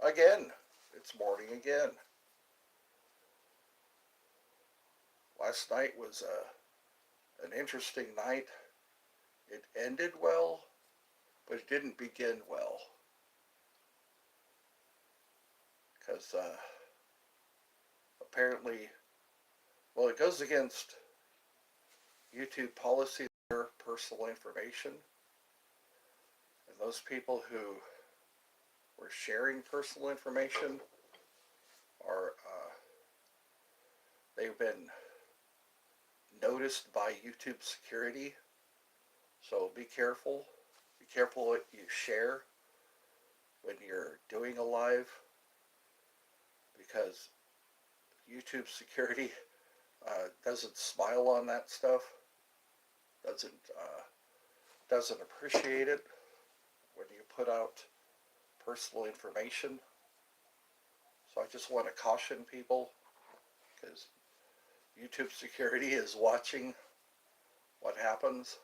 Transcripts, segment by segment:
Again, it's morning again. Last night was an interesting night. It ended well, but it didn't begin well because apparently, well, it goes against YouTube policy, their personal information, and those people who were sharing personal information are they've been noticed by YouTube security. So be careful. Be careful what you share when you're doing a live because YouTube security doesn't smile on that stuff. Doesn't doesn't appreciate it when you put out personal information. So I just want to caution people because YouTube security is watching what happens,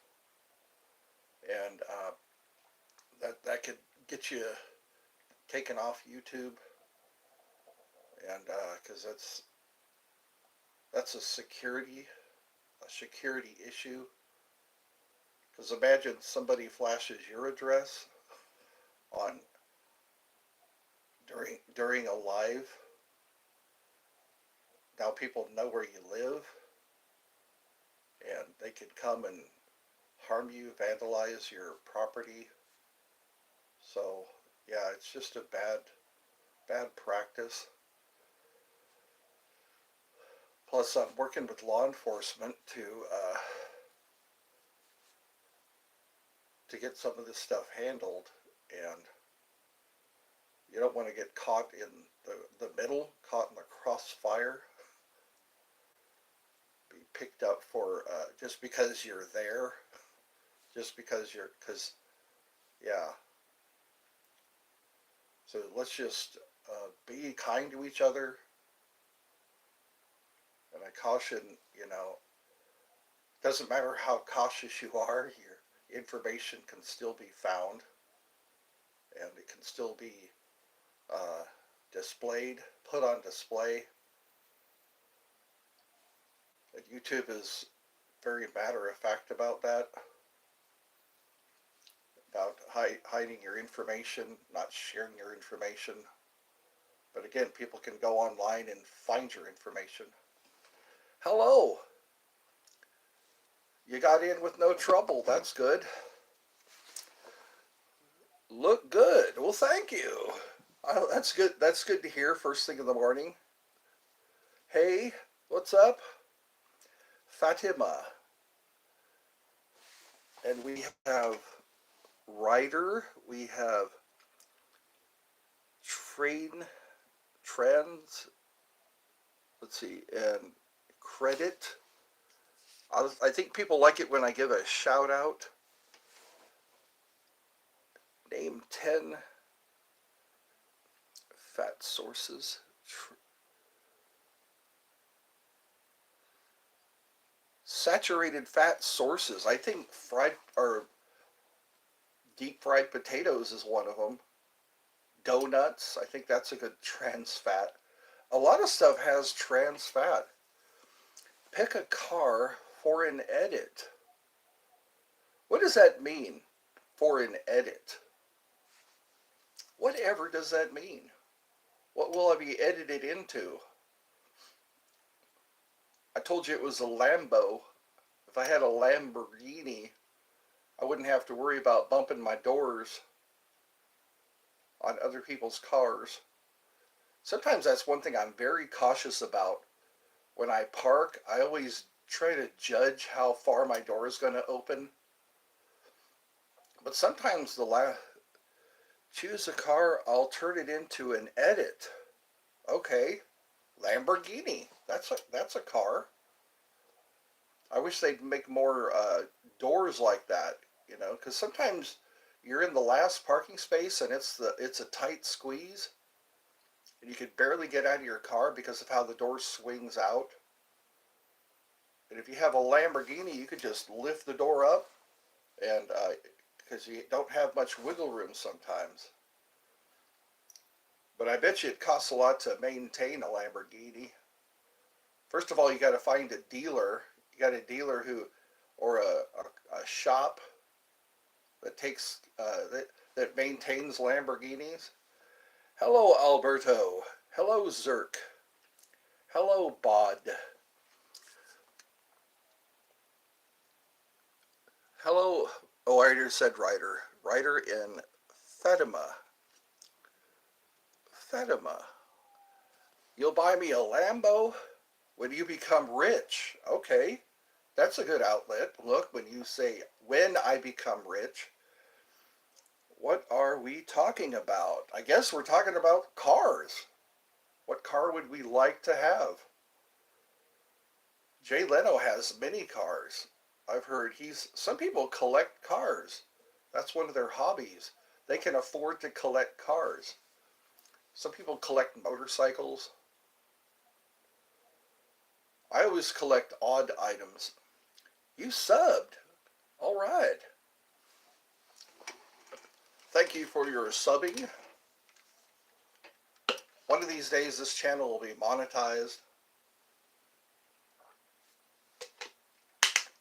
and that could get you taken off YouTube, and because that's a security issue. Because imagine somebody flashes your address on during a live. Now people know where you live, and they could come and harm you, vandalize your property. So yeah, it's just a bad practice. Plus, I'm working with law enforcement to get some of this stuff handled, and you don't want to get caught in the middle, caught in the crossfire, be picked up for just because you're there, because yeah. So let's just be kind to each other, and I caution, you know, doesn't matter how cautious you are, your information can still be found, and it can still be uh, displayed, put on display. And YouTube is very matter of fact about that, about hiding your information, not sharing your information. But again, people can go online and find your information. Hello, you got in with no trouble. That's good. Look good. Well, thank you. That's good. That's good to hear. First thing in the morning. Hey, what's up, Fatima? And we have Ryder. We have Train Trends. Let's see, and Credit. I think people like it when I give a shout out. Name 10 fat sources. Saturated fat sources. I think fried or deep fried potatoes is one of them. Donuts. I think that's a good trans fat. A lot of stuff has trans fat. Pick a car for an edit. What does that mean? For an edit. Whatever does that mean? What will I be edited into? I told you it was a Lambo. If I had a Lamborghini, I wouldn't have to worry about bumping my doors on other people's cars. Sometimes that's one thing I'm very cautious about. When I park, I always try to judge how far my door is going to open. But sometimes choose a car, I'll turn it into an edit. Okay, Lamborghini. That's a car. I wish they'd make more doors like that. You know, because sometimes you're in the last parking space and it's a tight squeeze, and you could barely get out of your car because of how the door swings out. And if you have a Lamborghini, you could just lift the door up, and because you don't have much wiggle room sometimes. But I bet you it costs a lot to maintain a Lamborghini. First of all, you got to find a dealer. You got a dealer who, or a shop that takes that maintains Lamborghinis. Hello, Alberto. Hello, Zerk. Hello, Bod. Hello. Oh, I already said Ryder. Ryder in Fatima. Fatima. You'll buy me a Lambo when you become rich. Okay. That's a good outlet. Look, when you say, when I become rich, what are we talking about? I guess we're talking about cars. What car would we like to have? Jay Leno has many cars. I've heard some people collect cars. That's one of their hobbies. They can afford to collect cars. Some people collect motorcycles. I always collect odd items. You subbed. All right. Thank you for your subbing. One of these days this channel will be monetized.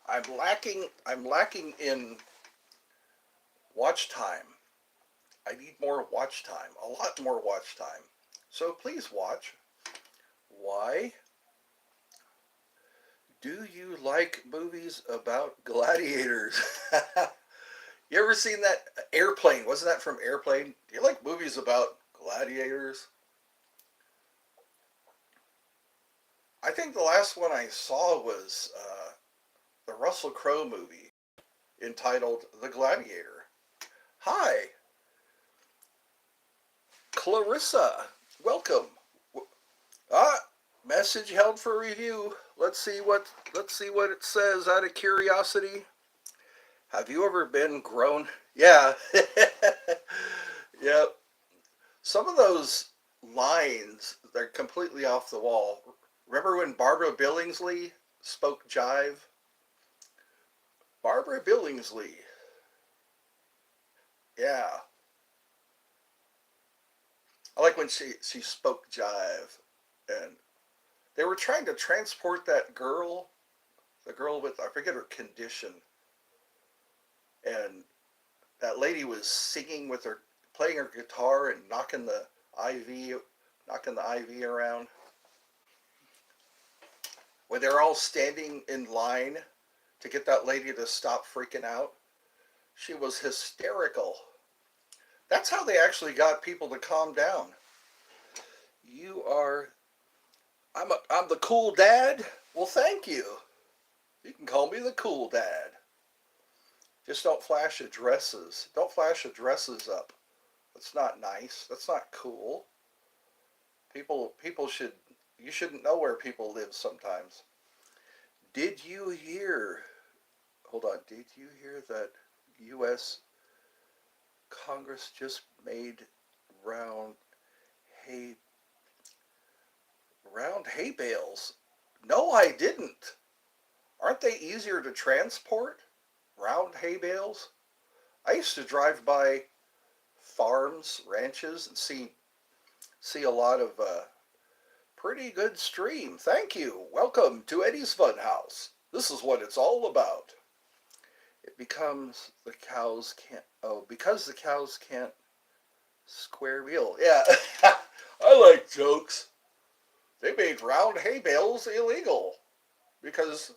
I'm lacking in watch time. I need more watch time. A lot more watch time. So please watch. Why? Do you like movies about gladiators? You ever seen that Airplane? Wasn't that from Airplane? Do you like movies about gladiators? I think the last one I saw was the Russell Crowe movie entitled The Gladiator. Hi, Clarissa. Welcome. Message held for review. Let's see what it says out of curiosity. Have you ever been grown? Yeah. Yep. Some of those lines, they're completely off the wall. Remember when Barbara Billingsley spoke jive? Barbara Billingsley. Yeah. I like when she spoke jive. And they were trying to transport that girl, the girl with, I forget her condition. And that lady was singing with her, playing her guitar and knocking the IV around. When they're all standing in line to get that lady to stop freaking out, she was hysterical. That's how they actually got people to calm down. I'm the cool dad? Well, thank you. You can call me the cool dad. Just don't flash addresses. Don't flash addresses up. That's not nice. That's not cool. You shouldn't know where people live sometimes. Did you hear, hold on, did you hear that U.S. Congress just made round hay bales? No, I didn't. Aren't they easier to transport? Round hay bales? I used to drive by farms, ranches, and see a lot of pretty good stream. Thank you. Welcome to Eddie's Funhouse. This is what it's all about. It becomes the cows can't. Oh, because the cows can't square meal. Yeah, I like jokes. They made round hay bales illegal because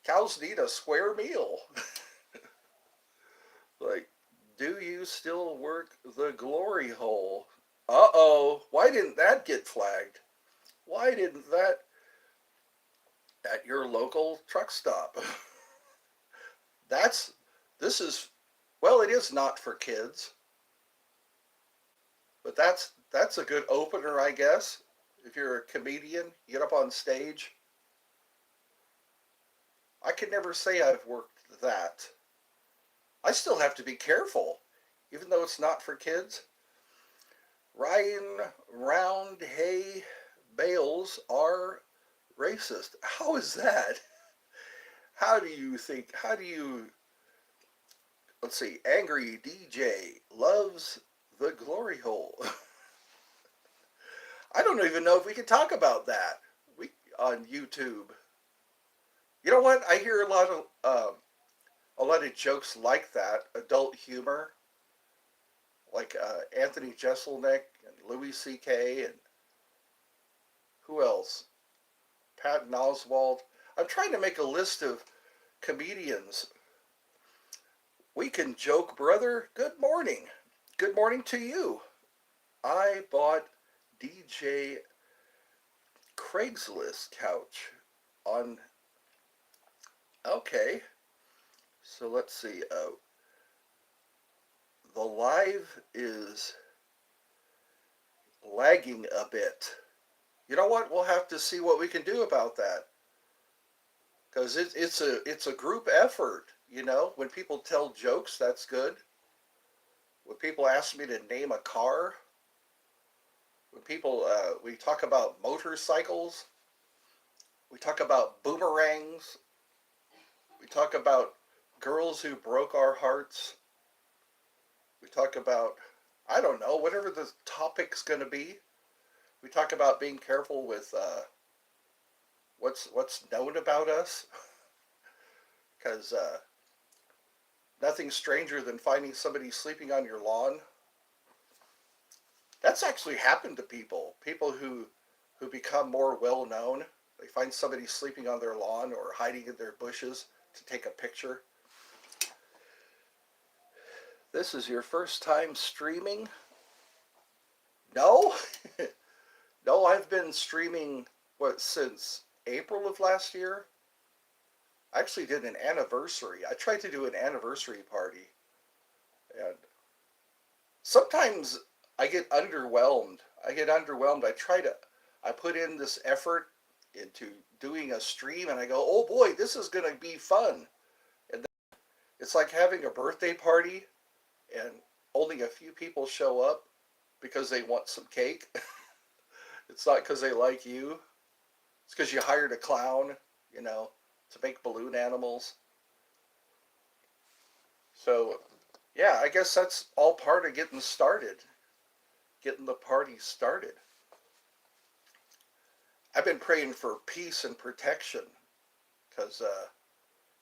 cows need a square meal. Like, do you still work the glory hole? Uh-oh, why didn't that get flagged? Why didn't that at your local truck stop? Well, it is not for kids. But that's a good opener, I guess. If you're a comedian, you get up on stage. I could never say I've worked that. I still have to be careful, even though it's not for kids. Ryan, round hay bales are racist. How is that? Let's see, Angry DJ loves the glory hole. don't even know if we can talk about that. We on YouTube. You know what? I hear a lot of jokes like that, adult humor, like Anthony Jeselnik and Louis C.K. and who else? Patton Oswalt. I'm trying to make a list of comedians. We can joke, brother. Good morning. Good morning to you. I bought DJ Craigslist couch on. Okay, so let's see. The live is lagging a bit. You know what? We'll have to see what we can do about that because it's a group effort. You know, when people tell jokes, that's good. When people ask me to name a car, when people we talk about motorcycles, we talk about boomerangs, we talk about girls who broke our hearts. We talk about, I don't know, whatever the topic's going to be. We talk about being careful with what's known about us, because nothing's stranger than finding somebody sleeping on your lawn. That's actually happened to people. People who become more well known. They find somebody sleeping on their lawn or hiding in their bushes to take a picture. This is your first time streaming? No? No, I've been streaming, since April of last year? I actually did an anniversary. I tried to do an anniversary party. And sometimes I get underwhelmed. I put in this effort into doing a stream and I go, oh boy, this is going to be fun. And then it's like having a birthday party and only a few people show up because they want some cake. It's not because they like you. It's because you hired a clown, to make balloon animals. So, yeah, I guess that's all part of getting the party started. I've been praying for peace and protection because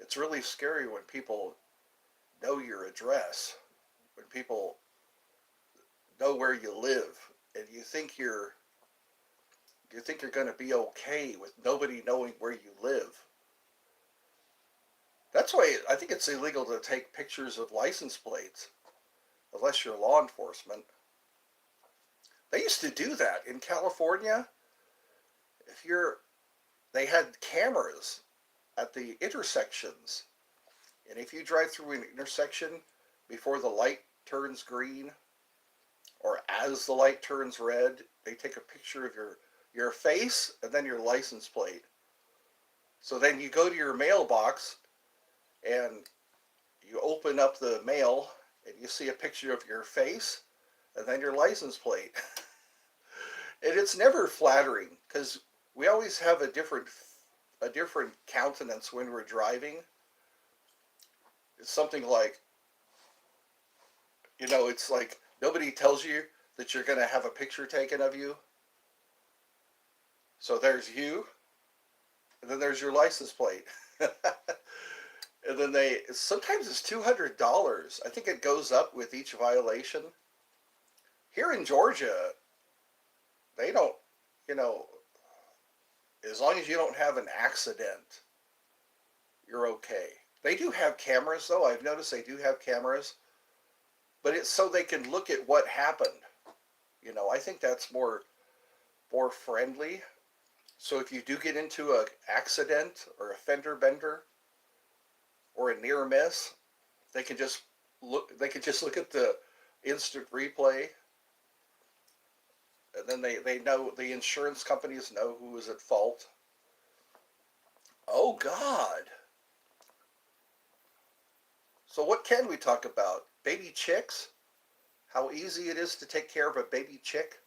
it's really scary when people know your address, when people know where you live, and you think you're going to be okay with nobody knowing where you live. That's why I think it's illegal to take pictures of license plates unless you're law enforcement. They used to do that in California. They had cameras at the intersections, and if you drive through an intersection before the light turns green or as the light turns red, they take a picture of your face and then your license plate. So then you go to your mailbox and you open up the mail and you see a picture of your face and then your license plate. And it's never flattering because we always have a different countenance when we're driving. It's something like, it's like nobody tells you that you're going to have a picture taken of you. So there's you, and then there's your license plate. And then sometimes it's $200. I think it goes up with each violation. Here in Georgia, they don't, as long as you don't have an accident, you're okay. They do have cameras, though. I've noticed they do have cameras, but it's so they can look at what happened. I think that's more friendly. So if you do get into an accident or a fender bender or a near miss, they can just look at the instant replay, and then they know, the insurance companies know who was at fault. Oh God. So what can we talk about? Baby chicks? How easy it is to take care of a baby chick?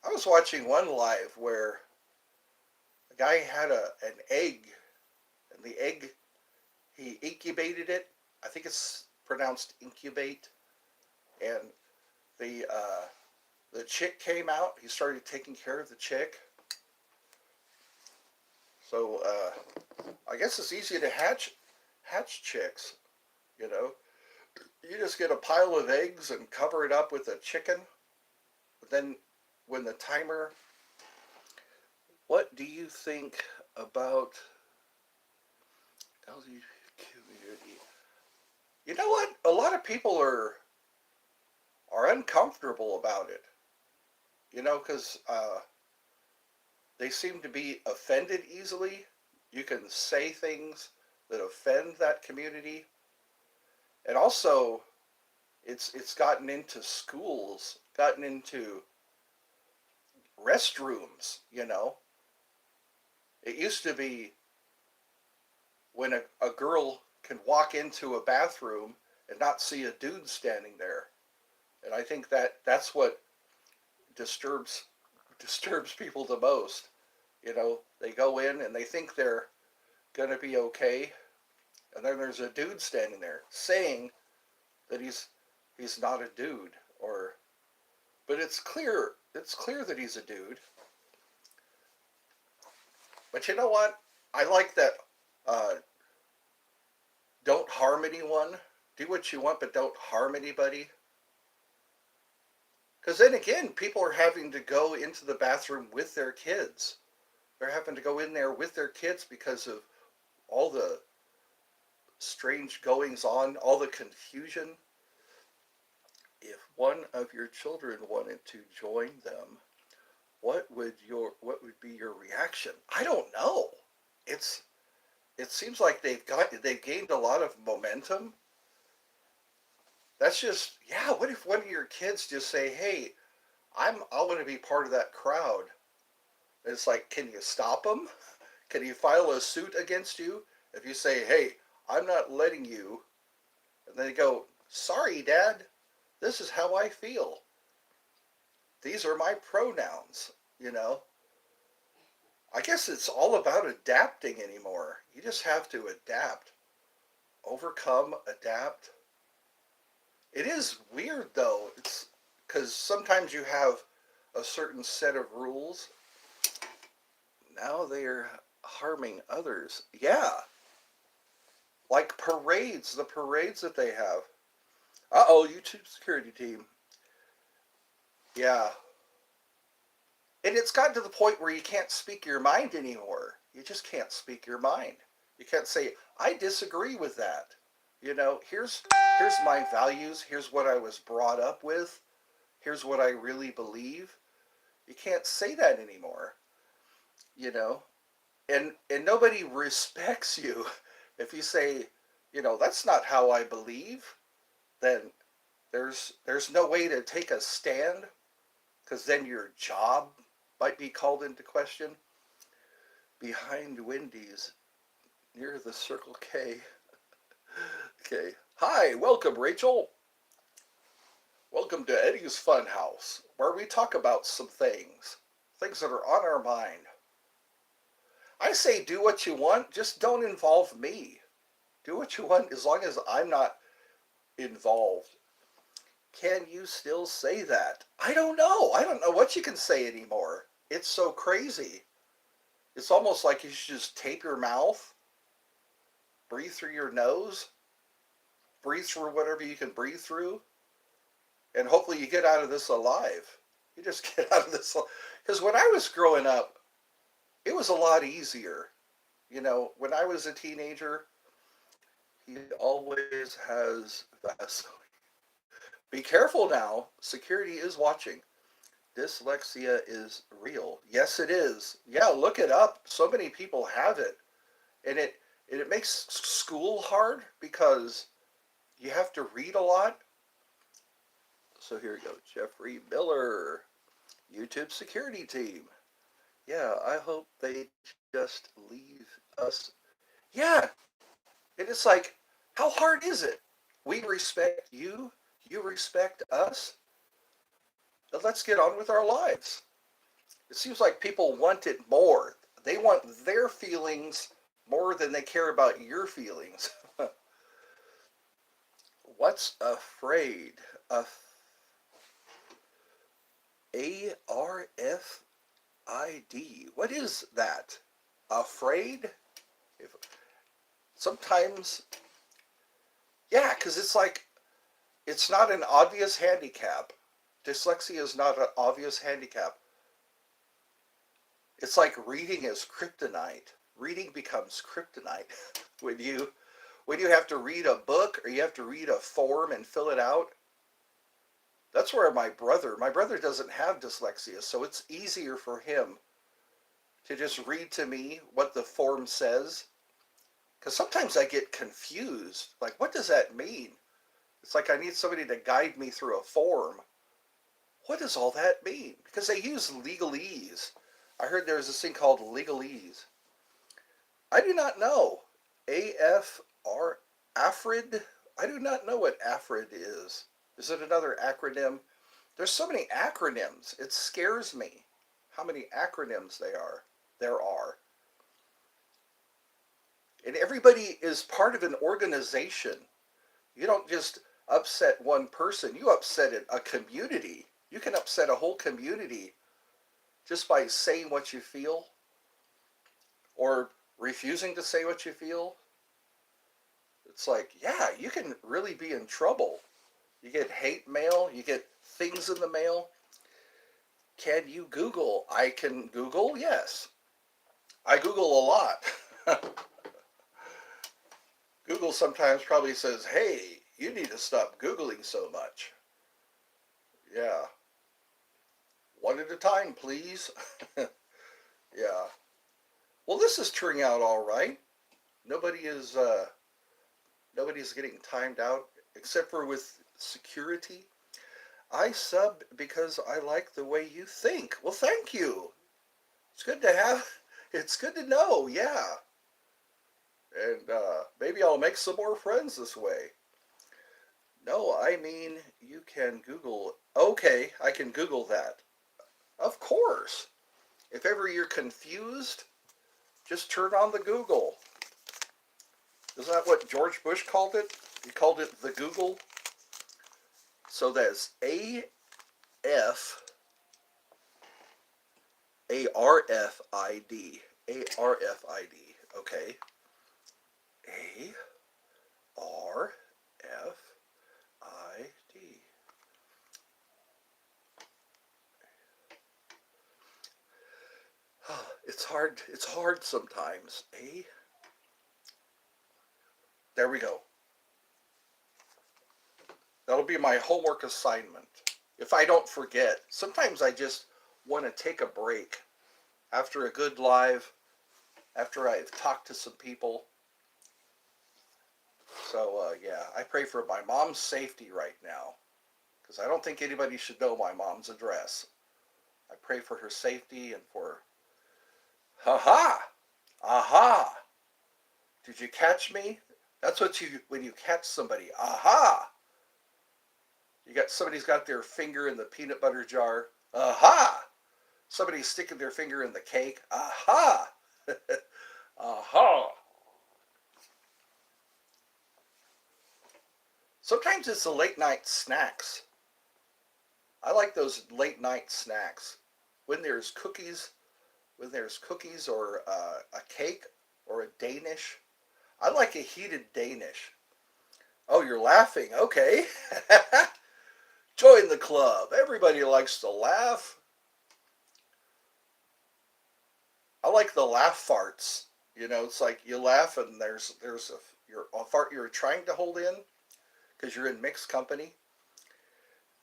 I was watching one live where a guy had an egg, and the egg, he incubated it. I think it's pronounced incubate. And the The chick came out. He started taking care of the chick. So I guess it's easy to hatch chicks. You know, you just get a pile of eggs and cover it up with a chicken. But then, when the timer, what do you think about LGBT community? You know what? A lot of people are uncomfortable about it. You know, because they seem to be offended easily. You can say things that offend that community, and also it's gotten into schools, gotten into restrooms. You know, it used to be when a girl can walk into a bathroom and not see a dude standing there, and I think that's what disturbs disturbs people the most. You know, they go in and they think they're gonna be okay, and then there's a dude standing there saying that he's not a dude, or but it's clear that he's a dude. But you know what? I like that. Uh, don't harm anyone. Do what you want, but don't harm anybody. Because then again, people are having to go into the bathroom with their kids. They're having to go in there with their kids because of all the strange goings on, all the confusion. If one of your children wanted to join them, what would be your reaction? I don't know. It's it seems like they've gained a lot of momentum. That's just, yeah. What if one of your kids just say, "Hey, I want to be part of that crowd"? And it's like, can you stop them? Can you file a suit against you if you say, "Hey, I'm not letting you"? And they go, "Sorry, Dad. This is how I feel. These are my pronouns." You know. I guess it's all about adapting anymore. You just have to adapt, overcome, adapt. It is weird though. It's because sometimes you have a certain set of rules. Now they are harming others. Yeah, like parades, the parades that they have. Uh-oh, YouTube security team. Yeah. And it's gotten to the point where you can't speak your mind anymore. You just can't speak your mind. You can't say, "I disagree with that." You know, here's my values, here's what I was brought up with, here's what I really believe. You can't say that anymore, you know. And nobody respects you if you say, "That's not how I believe." Then there's no way to take a stand, because then your job might be called into question. Behind Wendy's, near the Circle K. Okay. Hi, welcome, Rachel. Welcome to Eddie's Funhouse, where we talk about some things that are on our mind. I say do what you want, just don't involve me. Do what you want as long as I'm not involved. Can you still say that? I don't know. I don't know what you can say anymore. It's so crazy. It's almost like you should just tape your mouth, breathe through your nose, breathe through whatever you can breathe through, and hopefully you get out of this alive. You just get out of this. Because when I was growing up, it was a lot easier. When I was a teenager, he always has Vaseline. Be careful now. Security is watching. Dyslexia is real. Yes, it is. Yeah, look it up. So many people have it. And it makes school hard because you have to read a lot. So here we go. Jeffrey Miller, YouTube security team. Yeah, I hope they just leave us. Yeah, and it's like, how hard is it? We respect you. You respect us. Let's get on with our lives. It seems like people want it more. They want their feelings more than they care about your feelings. What's afraid? ARFID. What is that? Afraid? If, sometimes, yeah, because it's like, it's not an obvious handicap. Dyslexia is not an obvious handicap. It's like reading is kryptonite. Reading becomes kryptonite when you have to read a book or you have to read a form and fill it out. That's where my brother doesn't have dyslexia, so it's easier for him to just read to me what the form says. Because sometimes I get confused. Like, what does that mean? It's like I need somebody to guide me through a form. What does all that mean? Because they use legalese. I heard there's this thing called legalese. I do not know. AFR, AFRID? I do not know what AFRID is. Is it another acronym? There's so many acronyms. It scares me how many acronyms there are. And everybody is part of an organization. You don't just upset one person. You upset a community. You can upset a whole community just by saying what you feel or refusing to say what you feel. It's like, yeah, you can really be in trouble. You get hate mail. You get things in the mail. Can you Google? I can Google, yes. I Google a lot. Google sometimes probably says, hey, you need to stop Googling so much. Yeah. One at a time, please. Yeah. Well, this is turning out all right. Nobody is, nobody's getting timed out except for with security. I sub because I like the way you think. Well, thank you. It's good to have, it's good to know, yeah. And maybe I'll make some more friends this way. No, I mean, you can Google. Okay, I can Google that. Of course. If ever you're confused, just turn on the Google. Isn't that what George Bush called it? He called it the Google. So that's ARFID. ARFID. Okay. ARFID. It's hard sometimes. There we go. That'll be my homework assignment. If I don't forget, sometimes I just want to take a break after a good live, after I've talked to some people. So yeah, I pray for my mom's safety right now because I don't think anybody should know my mom's address. I pray for her safety and for, ha-ha, aha. Did you catch me? That's what when you catch somebody, aha. Somebody's got their finger in the peanut butter jar, aha. Somebody's sticking their finger in the cake, aha. Aha. Sometimes it's the late night snacks. I like those late night snacks. When there's cookies or a cake or a Danish. I like a heated Danish. Oh, you're laughing. Okay. Join the club. Everybody likes to laugh. I like the laugh farts. You know, it's like you laugh and there's a fart you're trying to hold in because you're in mixed company.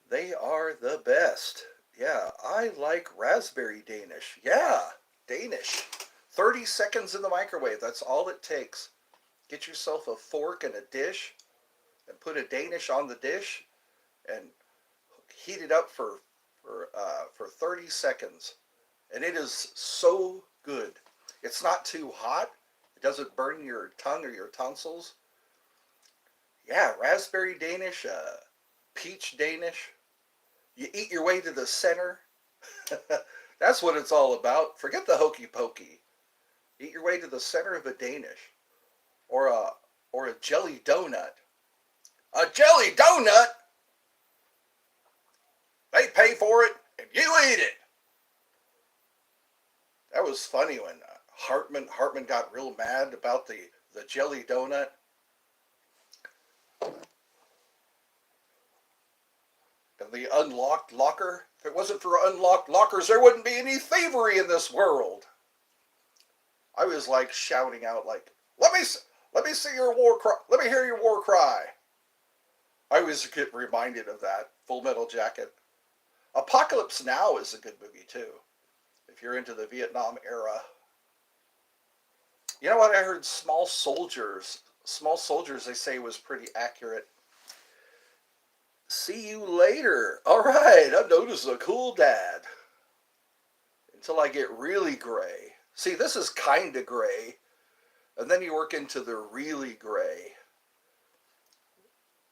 They are the best. Yeah, I like raspberry Danish. Yeah, Danish. 30 seconds in the microwave. That's all it takes. Get yourself a fork and a dish and put a Danish on the dish and heat it up for 30 seconds. And it is so good. It's not too hot. It doesn't burn your tongue or your tonsils. Yeah, raspberry Danish, peach Danish. You eat your way to the center. That's what it's all about. Forget the hokey pokey. Eat your way to the center of a Danish. Or a jelly donut. A jelly donut? They pay for it and you eat it. That was funny when Hartman got real mad about the jelly donut. And the unlocked locker. If it wasn't for unlocked lockers, there wouldn't be any thievery in this world. I was like shouting out, like, let me see your war cry. Let me hear your war cry. I always get reminded of that Full Metal Jacket. Apocalypse Now is a good movie too, if you're into the Vietnam era. You know what? I heard Small Soldiers. Small Soldiers, they say, was pretty accurate. See you later. All right, I'm known as a cool dad. Until I get really gray. See, this is kind of gray. And then you work into the really gray.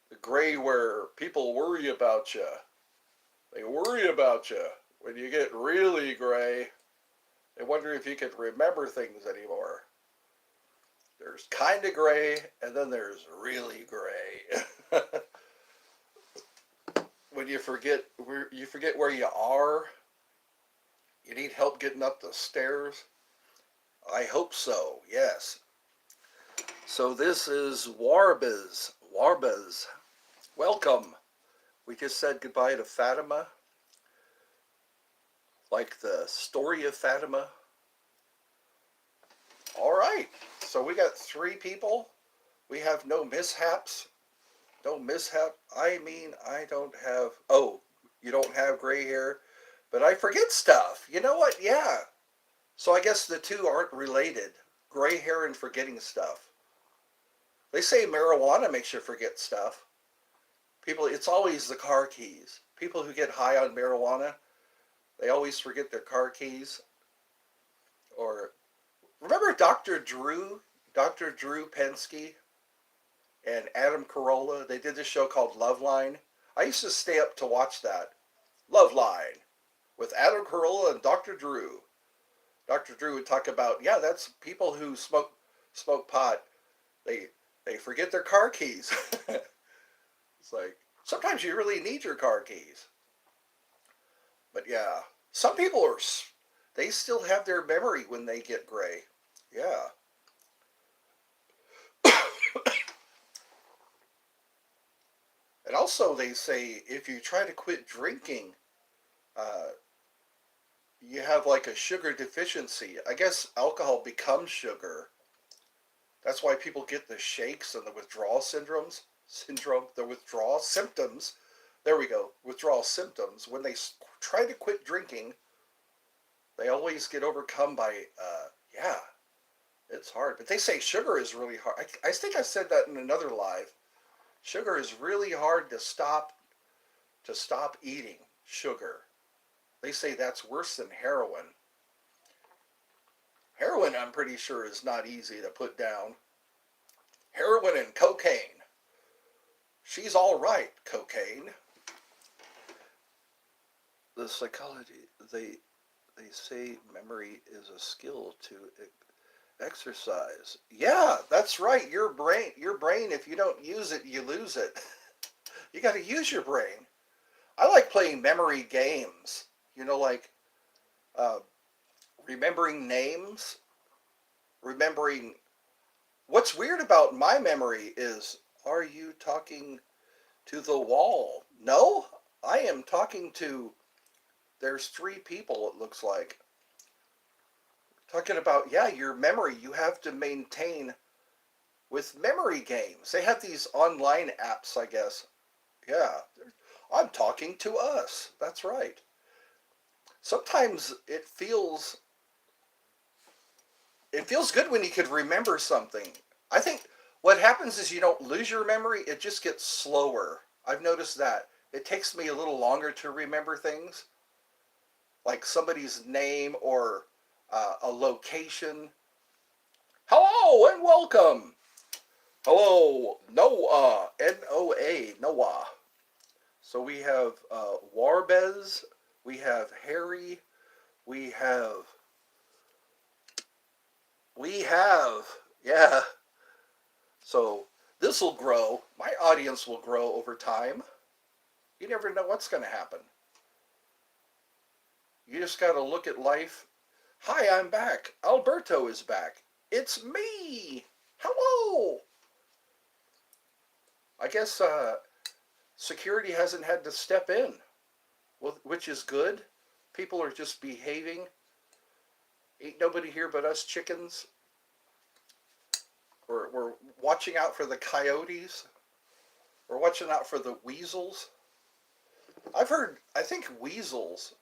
The gray where people worry about you. They worry about you. When you get really gray, they wonder if you can remember things anymore. There's kind of gray, and then there's really gray. When you forget where you are, you need help getting up the stairs. I hope so, yes. So this is Warbez. Warbez. Welcome. We just said goodbye to Fatima. Like the story of Fatima. All right. So we got 3 people. We have no mishaps. No mishap. I mean, I don't have... Oh, you don't have gray hair? But I forget stuff. You know what? Yeah. So I guess the two aren't related. Gray hair and forgetting stuff. They say marijuana makes you forget stuff. People, it's always the car keys. People who get high on marijuana, they always forget their car keys. Or, remember Dr. Drew Pensky and Adam Carolla? They did this show called Loveline. I used to stay up to watch that. Loveline with Adam Carolla and Dr. Drew. Dr. Drew would talk about, yeah, that's people who smoke pot. They forget their car keys. It's like, sometimes you really need your car keys. But yeah, some people they still have their memory when they get gray. Yeah. And also they say if you try to quit drinking, you have like a sugar deficiency. I guess alcohol becomes sugar. That's why people get the shakes and the withdrawal the withdrawal symptoms. There we go, withdrawal symptoms. When they try to quit drinking, they always get overcome by, yeah, it's hard. But they say sugar is really hard. I think I said that in another live. Sugar is really hard to stop eating sugar. They say that's worse than heroin. Heroin, I'm pretty sure, is not easy to put down. Heroin and cocaine. She's all right, cocaine. The psychology, they say memory is a skill to exercise. Yeah, that's right. Your brain, if you don't use it, you lose it. You got to use your brain. I like playing memory games. You know, like remembering names, remembering... What's weird about my memory is, are you talking to the wall? No, I am talking to... There's 3 people, it looks like. Talking about, yeah, your memory you have to maintain with memory games. They have these online apps, I guess. Yeah, I'm talking to us. That's right. Sometimes it feels good when you could remember something. I think what happens is you don't lose your memory, it just gets slower. I've noticed that. It takes me a little longer to remember things, like somebody's name or a location. Hello and welcome. Hello, Noah, N-O-A, Noah. So we have Warbez, we have Harry, we have, yeah. So this will grow. My audience will grow over time. You never know what's going to happen. You just got to look at life. Hi, I'm back. Alberto is back. It's me. Hello. I guess security hasn't had to step in, which is good. People are just behaving. Ain't nobody here but us chickens. We're watching out for the coyotes. We're watching out for the weasels. I think weasels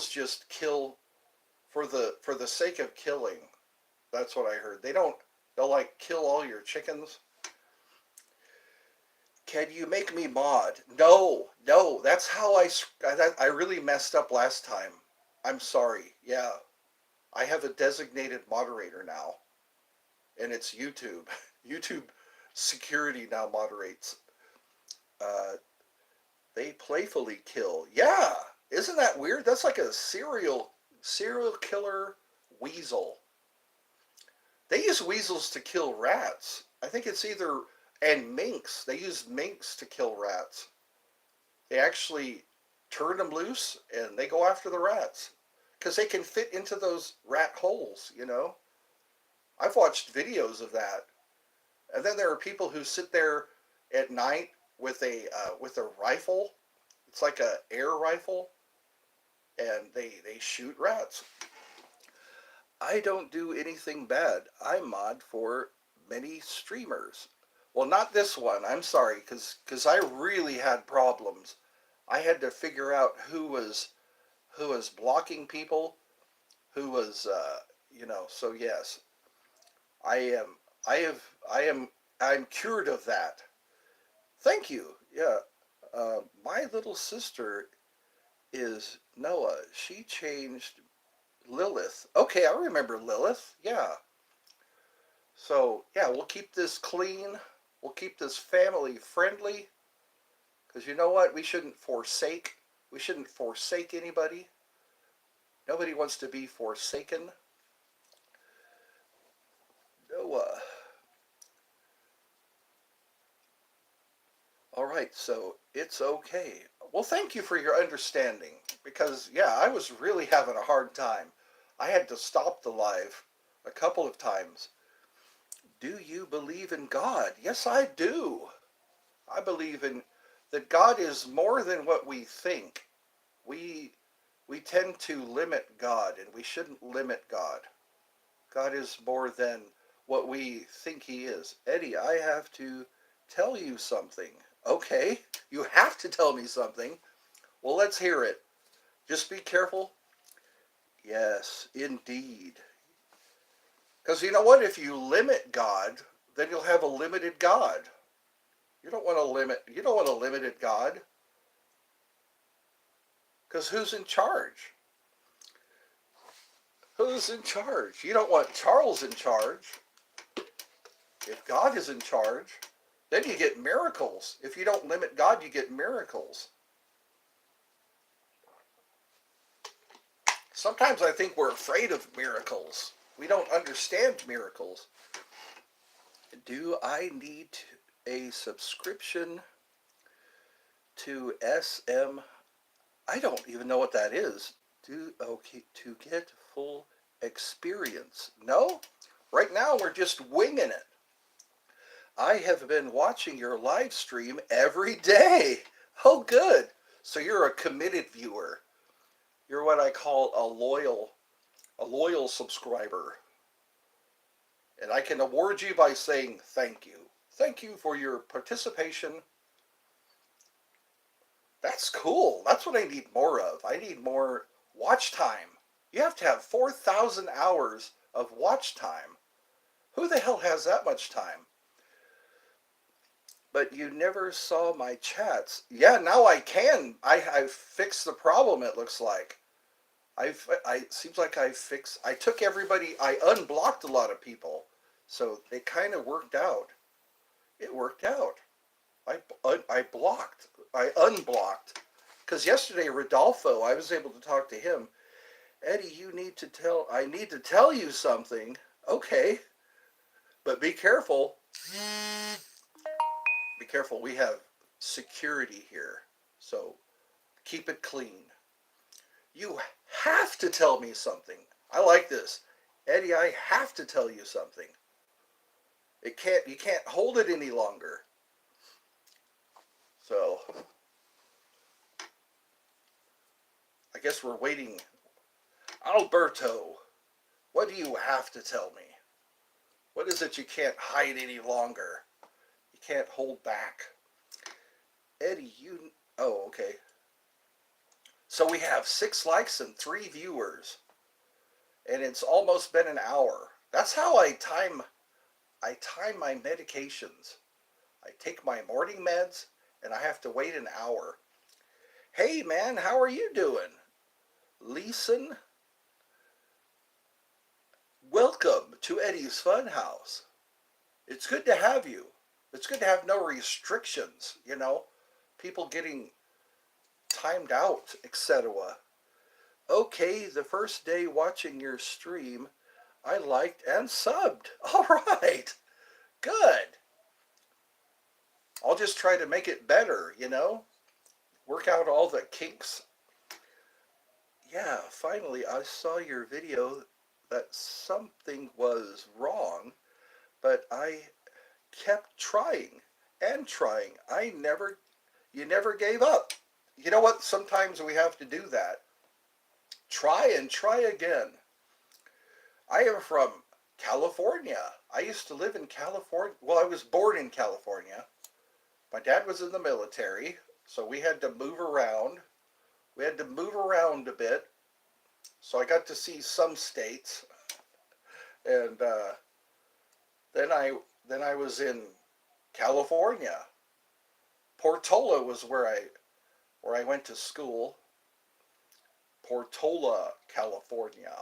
just kill for the sake of killing. That's what I heard. They'll like kill all your chickens. Can you make me mod? No, no, that's how I really messed up last time. I'm sorry. Yeah, I have a designated moderator now, and it's YouTube. YouTube security now moderates. Uh, they playfully kill. Yeah, isn't that weird? That's like a serial killer weasel. They use weasels to kill rats. I think it's either and minks. They use minks to kill rats. They actually turn them loose and they go after the rats because they can fit into those rat holes. I've watched videos of that. And then there are people who sit there at night with a rifle. It's like a air rifle, and they shoot rats. I don't do anything bad. I mod for many streamers. Well, not this one. I'm sorry, because I really had problems. I had to figure out who was blocking people, who was So yes, I am. I'm cured of that. Thank you. Yeah, my little sister is Noah. She changed Lilith. Okay, I remember Lilith. Yeah. So, yeah, we'll keep this clean. We'll keep this family friendly. Because you know what? We shouldn't forsake anybody. Nobody wants to be forsaken. Noah. All right, so it's okay. Well, thank you for your understanding. Because, yeah, I was really having a hard time. I had to stop the live a couple of times. Do you believe in God? Yes, I do. I believe in that God is more than what we think. We we tend to limit God, and we shouldn't limit God. God is more than what we think he is. Eddie, I have to tell you something. Okay, you have to tell me something. Well, let's hear it. Just be careful. Yes, indeed. Because you know what? If you limit God, then you'll have a limited God. You don't want a limited God. Because who's in charge? Who's in charge? You don't want Charles in charge. If God is in charge, then you get miracles. If you don't limit God, you get miracles. Sometimes I think we're afraid of miracles. We don't understand miracles. Do I need a subscription to SM? I don't even know what that is. To get full experience? No? Right now we're just winging it. I have been watching your live stream every day. Oh, good. So you're a committed viewer. You're what I call a loyal subscriber. And I can award you by saying thank you. Thank you for your participation. That's cool. That's what I need more of. I need more watch time. You have to have 4,000 hours of watch time. Who the hell has that much time? But you never saw my chats. Yeah, now I can. I've fixed the problem, it looks like. Seems like I took everybody, I unblocked a lot of people. So they kind of worked out. It worked out. I unblocked. Because yesterday, Rodolfo, I was able to talk to him. Eddie, I need to tell you something. Okay, but be careful. Be careful, we have security here. So keep it clean. You have to tell me something. I like this. Eddie, I have to tell you something. You can't hold it any longer. So, I guess we're waiting. Alberto, what do you have to tell me? What is it you can't hide any longer? You can't hold back. Eddie, oh, okay. So we have 6 likes and 3 viewers. And it's almost been an hour. That's how I time my medications. I take my morning meds and I have to wait an hour. Hey man, how are you doing? Leeson, welcome to Eddie's Funhouse. It's good to have you. It's good to have no restrictions, you know, people getting timed out, etc. Okay, the first day watching your stream, I liked and subbed. All right, good. I'll just try to make it better, you know, work out all the kinks. Yeah, finally, I saw your video that something was wrong, but I kept trying and trying. You never gave up. You know what? Sometimes we have to do that. Try and try again. I am from California. I used to live in California. Well, I was born in California. My dad was in the military, so we had to move around. We had to move around a bit. So I got to see some states. And then I was in California. Portola was where I went to school. Portola, California.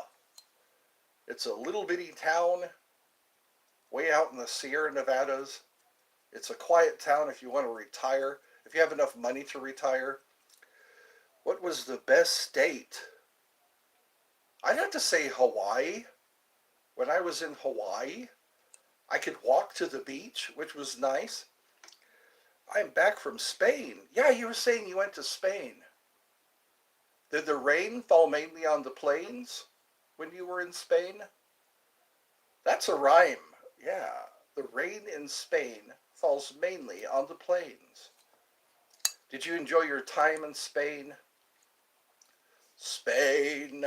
It's a little bitty town way out in the Sierra Nevadas. It's a quiet town if you want to retire, if you have enough money to retire. What was the best state? I'd have to say Hawaii. When I was in Hawaii, I could walk to the beach, which was nice. I'm back from Spain. Yeah, you were saying you went to Spain. Did the rain fall mainly on the plains when you were in Spain? That's a rhyme. Yeah, the rain in Spain falls mainly on the plains. Did you enjoy your time in Spain? Spain.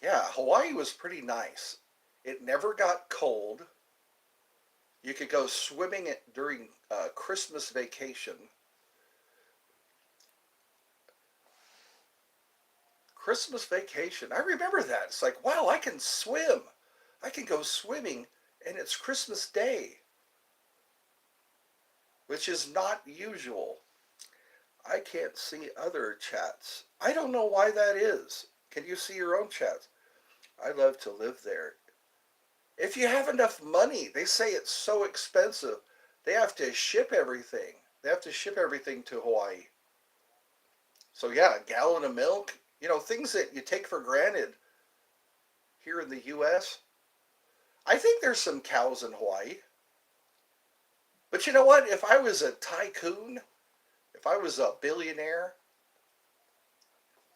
Yeah, Hawaii was pretty nice. It never got cold. You could go swimming during Christmas vacation. Christmas vacation. I remember that. It's like, wow, I can swim. I can go swimming and it's Christmas Day, which is not usual. I can't see other chats. I don't know why that is. Can you see your own chats? I love to live there. If you have enough money, they say it's so expensive. They have to ship everything. They have to ship everything to Hawaii. So yeah, a gallon of milk, you know, things that you take for granted here in the U.S. I think there's some cows in Hawaii. But you know what? If I was a tycoon, if I was a billionaire,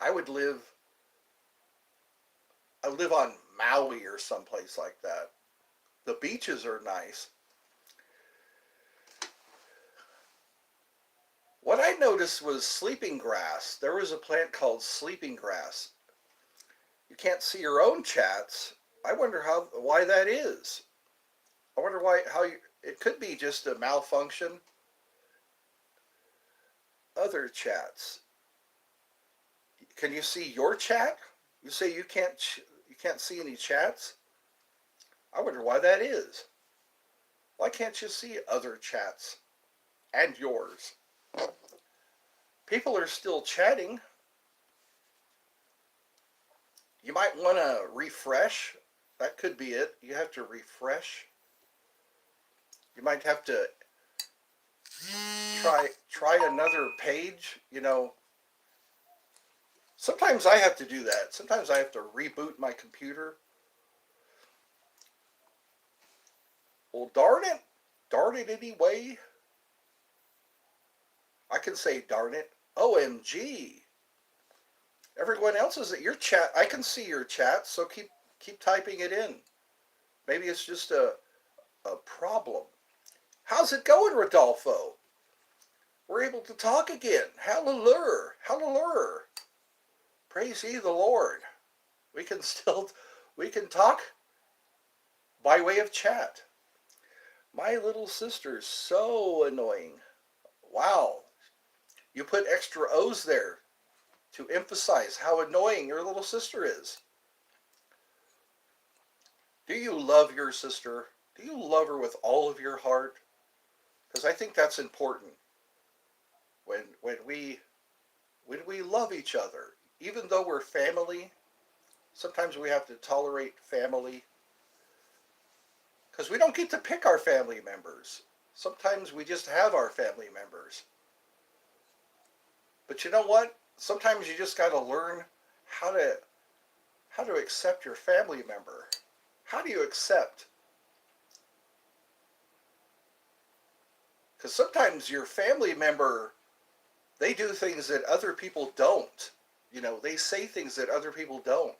I would live on Maui or someplace like that. The beaches are nice. What I noticed was sleeping grass. There was a plant called sleeping grass. You can't see your own chats. I wonder why that is. I wonder it could be just a malfunction. Other chats. Can you see your chat? You say you can't see any chats? I wonder why that is. Why can't you see other chats and yours? People are still chatting. You might want to refresh. That could be it. You have to refresh. You might have to try another page, you know. Sometimes I have to do that. Sometimes I have to reboot my computer. Well, darn it anyway. I can say darn it. OMG. Everyone else is at your chat. I can see your chat, so keep typing it in. Maybe it's just a problem. How's it going, Rodolfo? We're able to talk again. Hallelujah. Hallelujah. Praise ye the Lord. We can talk by way of chat. My little sister's so annoying. Wow. You put extra O's there to emphasize how annoying your little sister is. Do you love your sister? Do you love her with all of your heart? Because I think that's important. When we love each other, even though we're family, sometimes we have to tolerate family because we don't get to pick our family members. Sometimes we just have our family members. But you know what? Sometimes you just got to learn how to accept your family member. How do you accept? Because sometimes your family member, they do things that other people don't. You know, they say things that other people don't.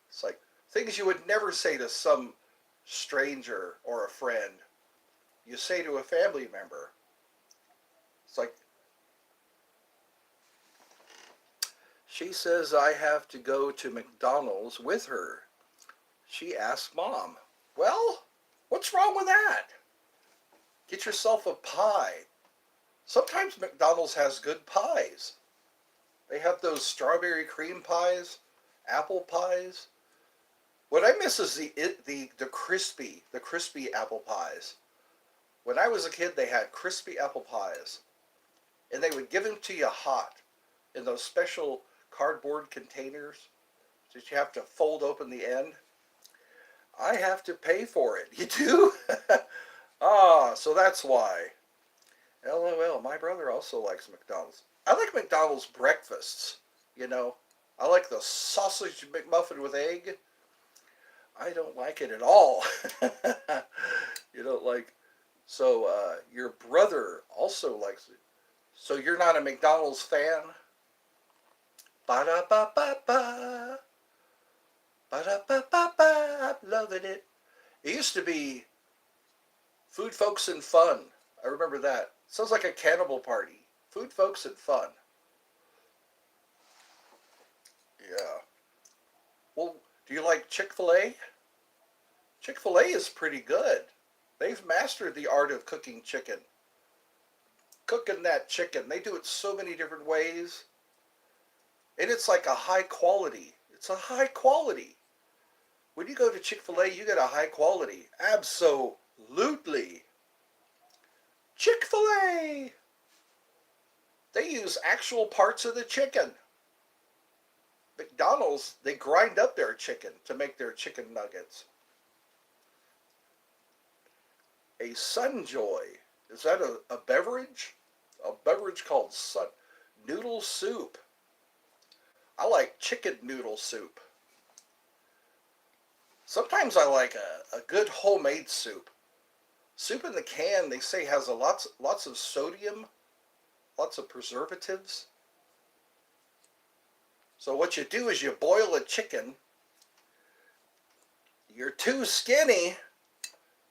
It's like things you would never say to some stranger or a friend. You say to a family member. It's like, she says I have to go to McDonald's with her. She asked Mom. Well, what's wrong with that? Get yourself a pie. Sometimes McDonald's has good pies. They have those strawberry cream pies, apple pies. What I miss is the crispy apple pies. When I was a kid, they had crispy apple pies, and they would give them to you hot in those special cardboard containers that you have to fold open the end. I have to pay for it. You do? So that's why. LOL, my brother also likes McDonald's. I like McDonald's breakfasts, you know. I like the sausage McMuffin with egg. I don't like it at all. You don't like... So, your brother also likes it. So you're not a McDonald's fan? Ba-da-ba-ba-ba. Ba-da-ba-ba-ba. I'm loving it. It used to be Food, Folks, and Fun. I remember that. Sounds like a cannibal party. Food, Folks, and Fun. Yeah. Well, do you like Chick-fil-A? Chick-fil-A is pretty good. They've mastered the art of cooking chicken. Cooking that chicken. They do it so many different ways. And it's like a high quality. It's a high quality. When you go to Chick-fil-A, you get a high quality. Absolutely. Chick-fil-A! They use actual parts of the chicken. McDonald's, they grind up their chicken to make their chicken nuggets. A Sunjoy. Is that a beverage? A beverage called noodle soup. I like chicken noodle soup. Sometimes I like a good homemade soup. Soup in the can, they say, has lots of sodium, lots of preservatives. So what you do is you boil a chicken. You're too skinny.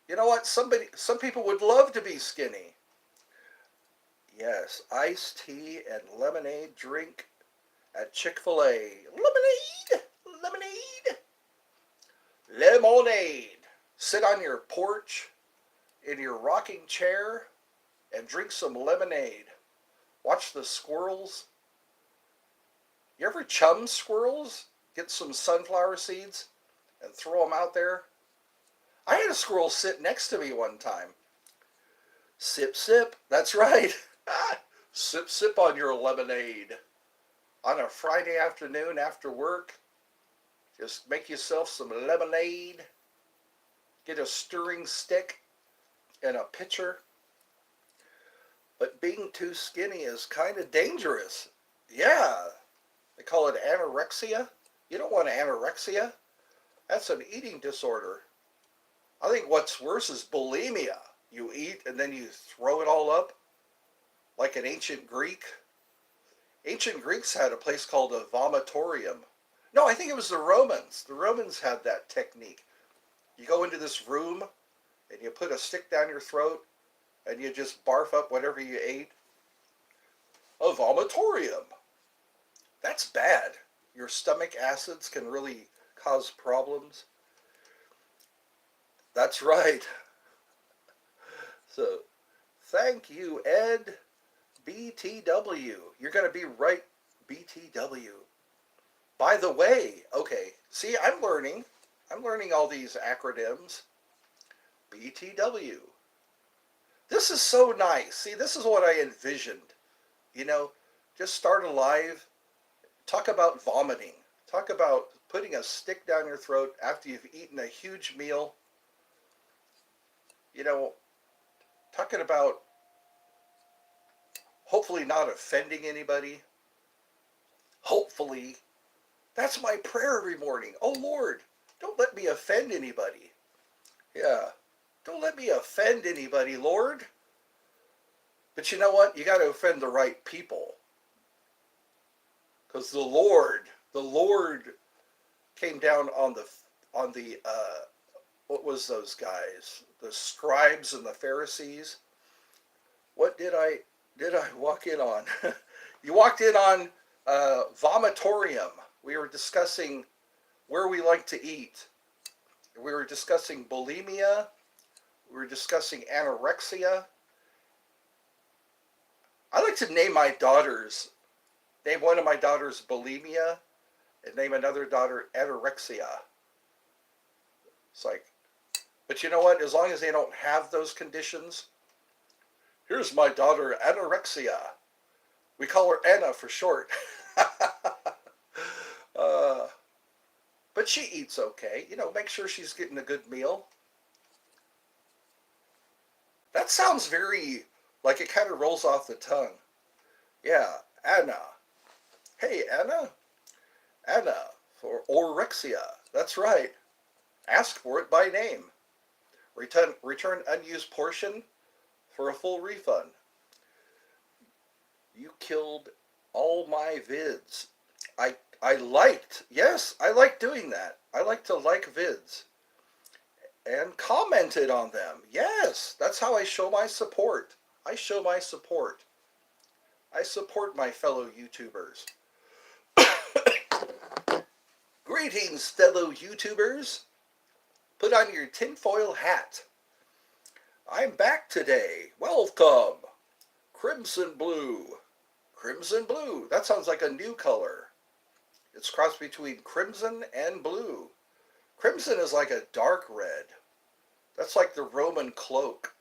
You know what? Some people would love to be skinny. Yes, iced tea and lemonade drink at Chick-fil-A. Lemonade! Lemonade! Lemonade! Sit on your porch in your rocking chair and drink some lemonade. Watch the squirrels. You ever chum squirrels? Get some sunflower seeds and throw them out there? I had a squirrel sit next to me one time. Sip, sip. That's right. Sip, sip on your lemonade. On a Friday afternoon after work, just make yourself some lemonade. Get a stirring stick and a pitcher. But being too skinny is kind of dangerous. Yeah. They call it anorexia. You don't want anorexia. That's an eating disorder. I think what's worse is bulimia. You eat and then you throw it all up like an ancient Greek. Ancient Greeks had a place called a vomitorium. No, I think it was the Romans. The Romans had that technique. You go into this room and you put a stick down your throat and you just barf up whatever you ate. A vomitorium. That's bad. Your stomach acids can really cause problems. That's right. So, thank you, Ed. BTW. You're going to be right, BTW. By the way, okay, see, I'm learning. I'm learning all these acronyms. BTW. This is so nice. See, this is what I envisioned. You know, just start a live, talk about vomiting, talk about putting a stick down your throat after you've eaten a huge meal. You know, talking about hopefully not offending anybody. Hopefully. That's my prayer every morning. Oh Lord, don't let me offend anybody. Yeah. Don't let me offend anybody, Lord. But you know what? You got to offend the right people. Because the Lord came down on the what was those guys? The scribes and the Pharisees. What did I walk in on? You walked in on vomitorium. We were discussing where we like to eat. We were discussing bulimia. We were discussing anorexia. I like to name one of my daughters bulimia and name another daughter anorexia. It's like, but you know what? As long as they don't have those conditions, here's my daughter anorexia. We call her Anna for short. But she eats okay. You know, make sure she's getting a good meal. That sounds very, like it kind of rolls off the tongue. Yeah, Anna. Hey, Anna. Anna for orexia. That's right. Ask for it by name. Return unused portion for a full refund. You killed all my vids. I liked, yes, I like doing that. I like to like vids. And commented on them. Yes, that's how I show my support. I show my support. I support my fellow YouTubers. Greetings, fellow YouTubers. Put on your tinfoil hat. I'm back today. Welcome. Crimson Blue. Crimson Blue. That sounds like a new color. It's crossed between crimson and blue. Crimson is like a dark red. That's like the Roman cloak.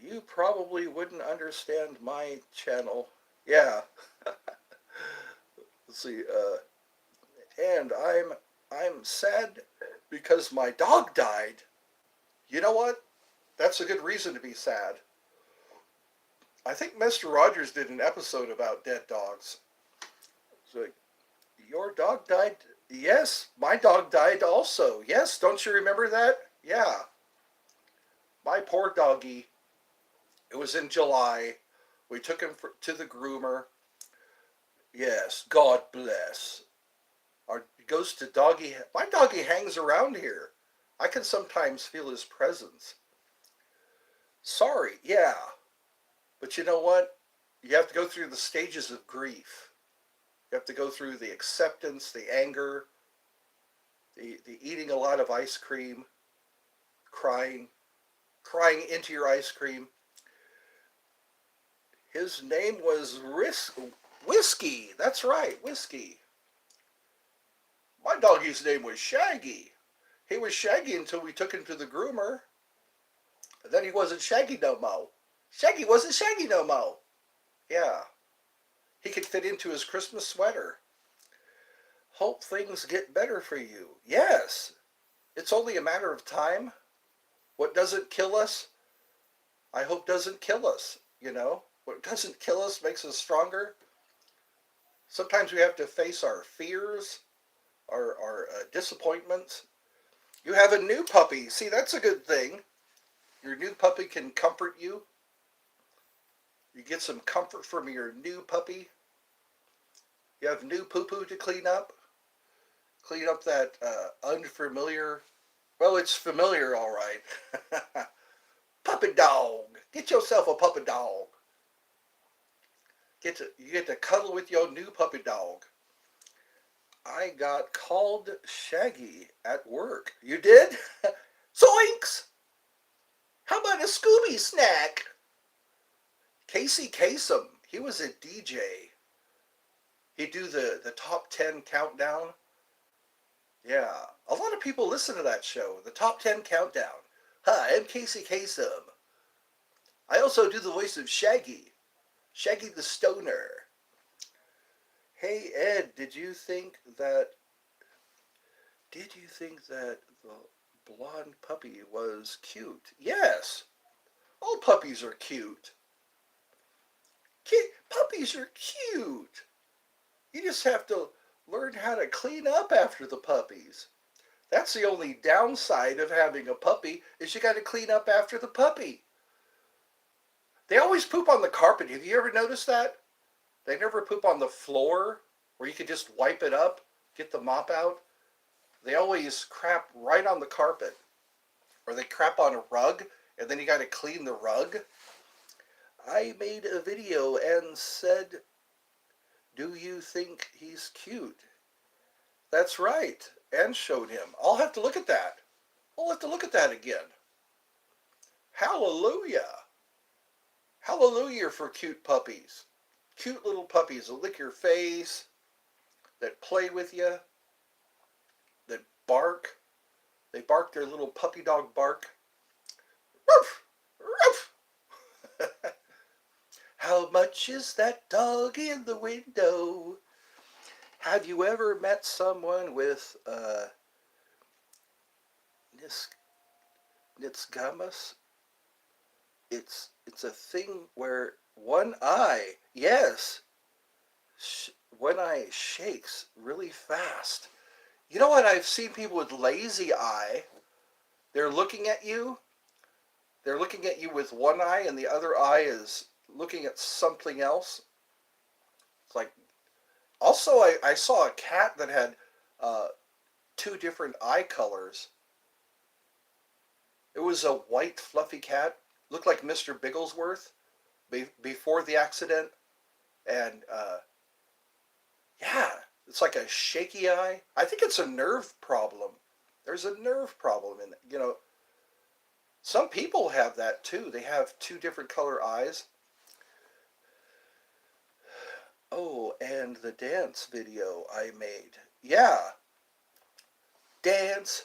You probably wouldn't understand my channel. Yeah. Let's see. And I'm sad because my dog died. You know what? That's a good reason to be sad. I think Mr. Rogers did an episode about dead dogs. So, your dog died? Yes, my dog died also. Yes, don't you remember that? Yeah. My poor doggy. It was in July. We took him to the groomer. Yes, God bless. He goes to doggy. My doggy hangs around here. I can sometimes feel his presence. Sorry, yeah. But you know what? You have to go through the stages of grief. You have to go through the acceptance, the anger, the eating a lot of ice cream, crying into your ice cream. His name was Whiskey. That's right, Whiskey. My doggy's name was Shaggy. He was Shaggy until we took him to the groomer. And then he wasn't Shaggy no more. Shaggy wasn't Shaggy no more. Yeah. He could fit into his Christmas sweater. Hope things get better for you. Yes. It's only a matter of time. What doesn't kill us, I hope doesn't kill us, you know. What doesn't kill us makes us stronger. Sometimes we have to face our fears, our disappointments. You have a new puppy. See, that's a good thing. Your new puppy can comfort you. You get some comfort from your new puppy. You have new poo-poo to clean up? Clean up that unfamiliar... Well, it's familiar, all right. Puppy dog. Get yourself a puppy dog. You get to cuddle with your new puppy dog. I got called Shaggy at work. You did? Zoinks! How about a Scooby snack? Casey Kasem, he was a DJ. He'd do the top 10 countdown. Yeah, a lot of people listen to that show, the top 10 countdown. Hi, I'm Casey Kasem. I also do the voice of Shaggy, Shaggy the Stoner. Hey Ed, did you think that the blonde puppy was cute? Yes, all puppies are cute. Puppies are cute. You just have to learn how to clean up after the puppies. That's the only downside of having a puppy, is you got to clean up after the puppy. They always poop on the carpet. Have you ever noticed that? They never poop on the floor where you could just wipe it up, get the mop out. They always crap right on the carpet. Or they crap on a rug, and then you got to clean the rug. I made a video and said, do you think he's cute? That's right, and showed him. I'll have to look at that. I'll have to look at that again. Hallelujah. Hallelujah for cute puppies. Cute little puppies that lick your face, that play with you, that bark. They bark their little puppy dog bark. Ruff! Ruff! How much is that dog in the window? Have you ever met someone with nystagmus? It's a thing where one eye, yes, one eye shakes really fast. You know what? I've seen people with lazy eye. They're looking at you. They're looking at you with one eye, and the other eye is looking at something else. It's like, also I saw a cat that had two different eye colors. It was a white fluffy cat, looked like Mr. Bigglesworth before the accident, and yeah, it's like a shaky eye. I think it's a nerve problem. There's a nerve problem in it. You know, some people have that too. They have two different color eyes. Oh, and the dance video I made. Yeah. Dance.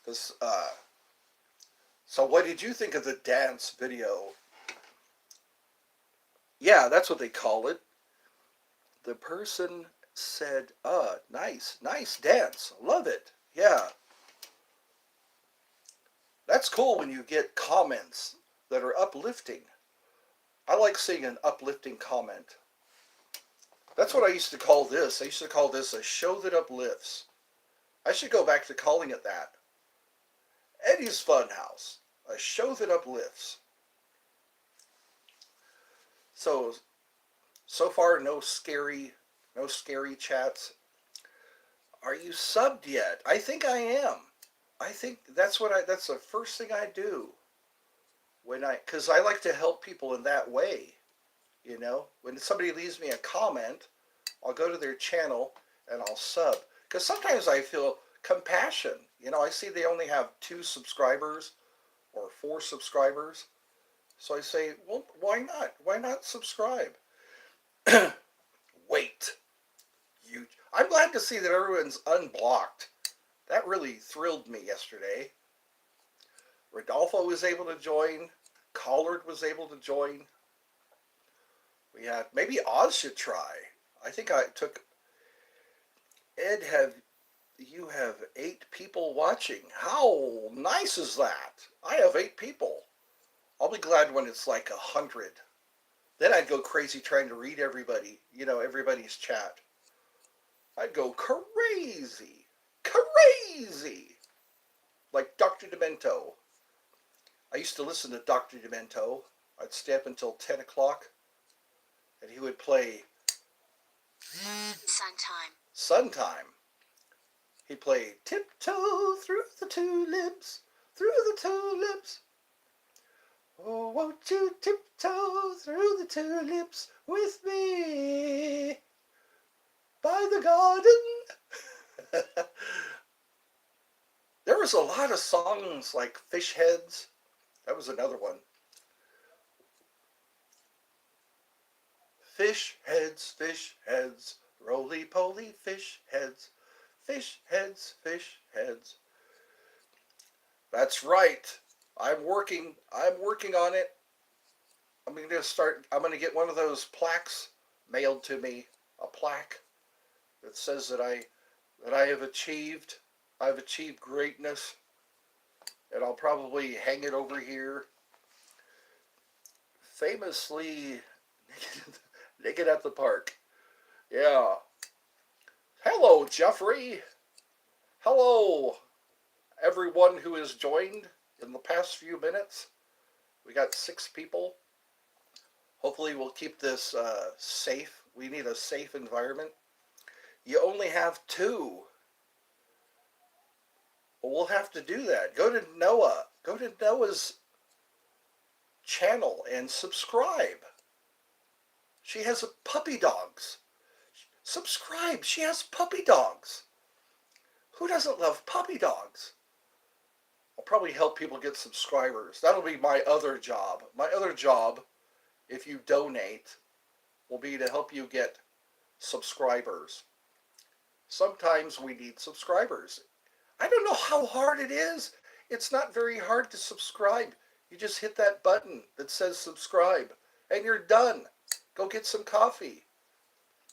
This, so what did you think of the dance video? Yeah, that's what they call it. The person said, nice dance. Love it. Yeah. That's cool when you get comments that are uplifting. I like seeing an uplifting comment. That's what I used to call this. I used to call this a show that uplifts. I should go back to calling it that. Eddie's Funhouse, a show that uplifts. So far, no scary chats. Are you subbed yet? I think I am. I think that's the first thing I do. Because I like to help people in that way, you know. When somebody leaves me a comment, I'll go to their channel and I'll sub. Because sometimes I feel compassion. You know, I see they only have 2 subscribers or 4 subscribers. So I say, well, why not? Why not subscribe? Wait. I'm glad to see that everyone's unblocked. That really thrilled me yesterday. Rodolfo was able to join. Collard was able to join. We had, maybe Oz should try. I think I took, Ed, you have 8 people watching. How nice is that? I have 8 people. I'll be glad when it's like 100. Then I'd go crazy trying to read everybody, everybody's chat. I'd go crazy. Like Dr. Demento. I used to listen to Dr. Demento. I'd stay up until 10 o'clock. and he would play Sun Time. He'd play Tiptoe Through the Tulips, Through the Tulips. Oh, won't you tiptoe through the tulips with me by the garden? There was a lot of songs like Fish Heads. That was another one. Fish heads, roly-poly fish heads, fish heads, fish heads. That's right. I'm working on it. I'm going to get one of those plaques mailed to me, a plaque that says that I've achieved greatness, and I'll probably hang it over here. Famously naked at the park. Yeah. Hello, Jeffrey. Hello, everyone who has joined in the past few minutes. We got 6 people. Hopefully we'll keep this safe. We need a safe environment. You only have 2. Well, we'll have to do that. Go to Noah. Go to Noah's channel and subscribe. She has puppy dogs. Subscribe. She has puppy dogs. Who doesn't love puppy dogs? I'll probably help people get subscribers. That'll be my other job. My other job, if you donate, will be to help you get subscribers. Sometimes we need subscribers. I don't know how hard it is. It's not very hard to subscribe. You just hit that button that says subscribe, and you're done. Go get some coffee.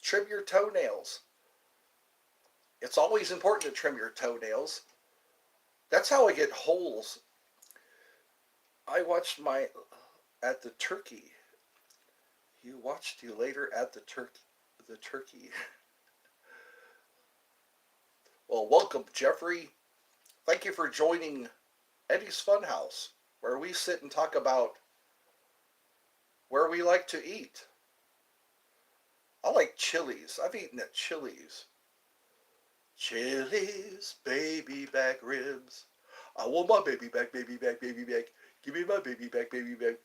Trim your toenails. It's always important to trim your toenails. That's how I get holes. I watched at the turkey. You watched you later at the turkey. Well, welcome, Jeffrey. Thank you for joining Eddie's Funhouse, where we sit and talk about where we like to eat. I like Chili's. I've eaten at Chili's. Chili's, baby back ribs. I want my baby back, baby back, baby back. Give me my baby back, baby back.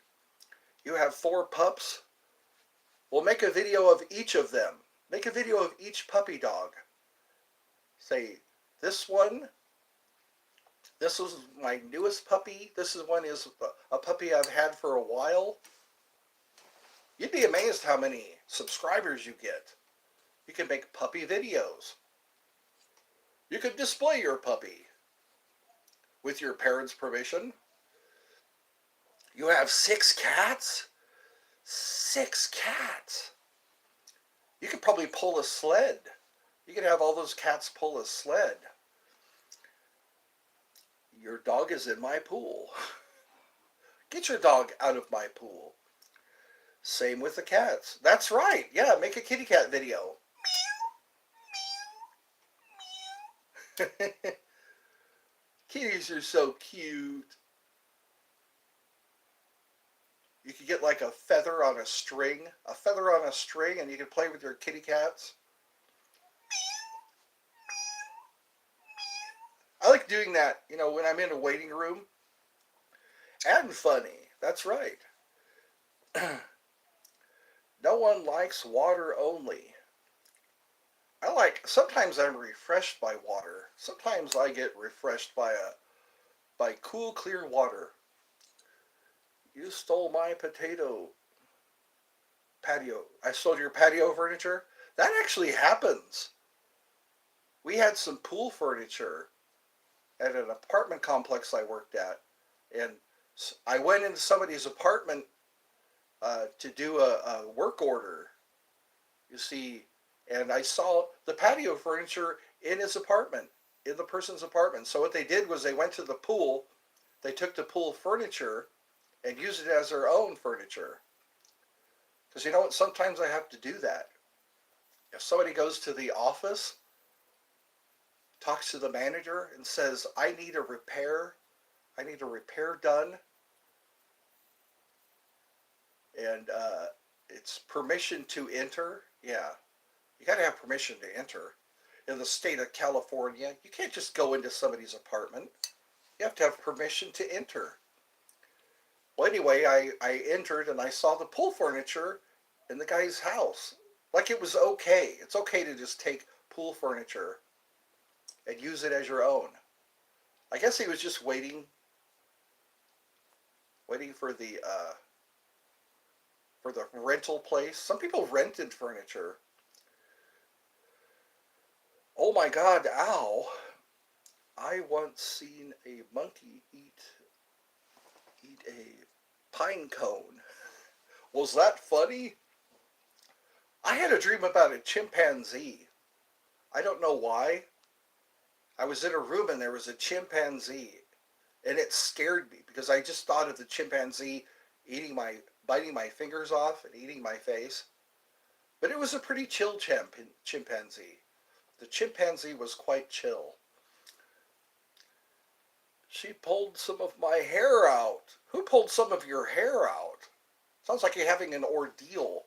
You have 4 pups? We'll make a video of each of them. Make a video of each puppy dog. Say, this is my newest puppy. This one is a puppy I've had for a while. You'd be amazed how many subscribers you get. You can make puppy videos. You could display your puppy with your parents' permission. You have 6 cats? 6 cats. You could probably pull a sled. You could have all those cats pull a sled. Your dog is in my pool. Get your dog out of my pool. Same with the cats. That's right. Yeah, make a kitty cat video. Kitties are so cute. You could get like a feather on a string, and you can play with your kitty cats. I like doing that, when I'm in a waiting room. And funny. That's right. No one likes water only. Sometimes I'm refreshed by water. Sometimes I get refreshed by cool, clear water. You stole my patio. I stole your patio furniture? That actually happens. We had some pool furniture at an apartment complex I worked at. And I went into somebody's apartment to do a work order, you see, and I saw the patio furniture in the person's apartment. So what they did was they went to the pool, they took the pool furniture and used it as their own furniture. Because you know what, sometimes I have to do that. If somebody goes to the office, talks to the manager and says, I need a repair done, and It's permission to enter. Yeah, you got to have permission to enter. In the state of California, you can't just go into somebody's apartment. You have to have permission to enter. Well, anyway, I entered and I saw the pool furniture in the guy's house. Like it was okay. It's okay to just take pool furniture and use it as your own. I guess he was just waiting for the rental place. Some people rented furniture. Oh my God! Ow! I once seen a monkey eat a pine cone. Was that funny? I had a dream about a chimpanzee. I don't know why. I was in a room and there was a chimpanzee, and it scared me because I just thought of the chimpanzee biting my fingers off and eating my face. But it was a pretty chill chimpanzee. The chimpanzee was quite chill. She pulled some of my hair out. Who pulled some of your hair out? Sounds like you're having an ordeal.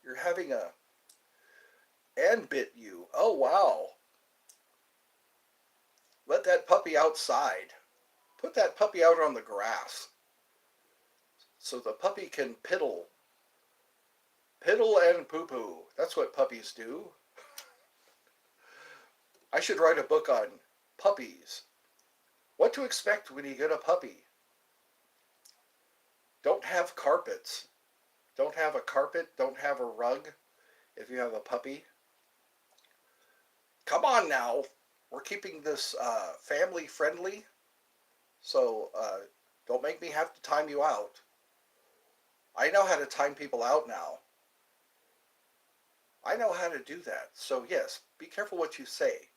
You're having a... And bit you. Oh, wow. Let that puppy outside. Put that puppy out on the grass so the puppy can piddle. Piddle and poo-poo. That's what puppies do. I should write a book on puppies. What to expect when you get a puppy. Don't have carpets. Don't have a carpet. Don't have a rug if you have a puppy. Come on now. We're keeping this family friendly. So don't make me have to time you out. I know how to time people out now. I know how to do that. So yes, be careful what you say.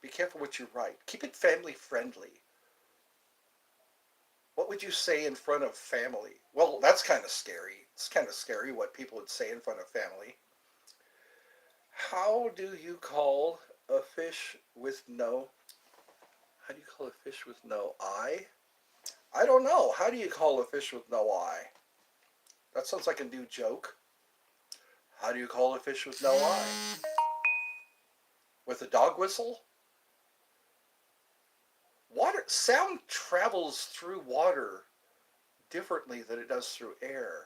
Be careful what you write. Keep it family friendly. What would you say in front of family? Well, that's kind of scary. It's kind of scary what people would say in front of family. How do you call a fish with no... How do you call a fish with no eye? I don't know. How do you call a fish with no eye? That sounds like a new joke. How do you call a fish with no eye? With a dog whistle? Sound travels through water differently than it does through air.